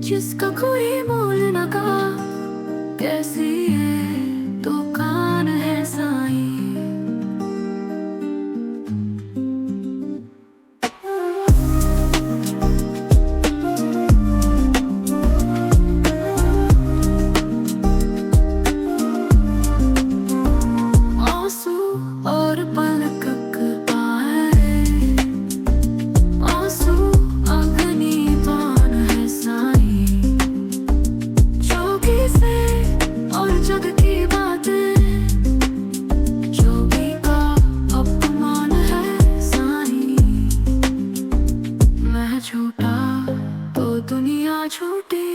जिसका कोई मोल न का। कैसी है दुकान है साईं। आंसू और पलक पाए, आंसू अग्नि पान है साईं। जोगी से और जग की बातें, जोगी का अपमान है साईं। मैं झूठा तो दुनिया झूठी,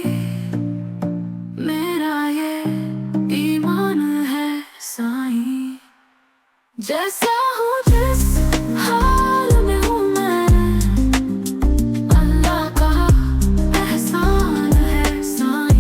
मेरा ये ईमान है साईं। जैसा हूँ जिस हाल में हूँ मैं, अल्लाह का एहसान है साईं।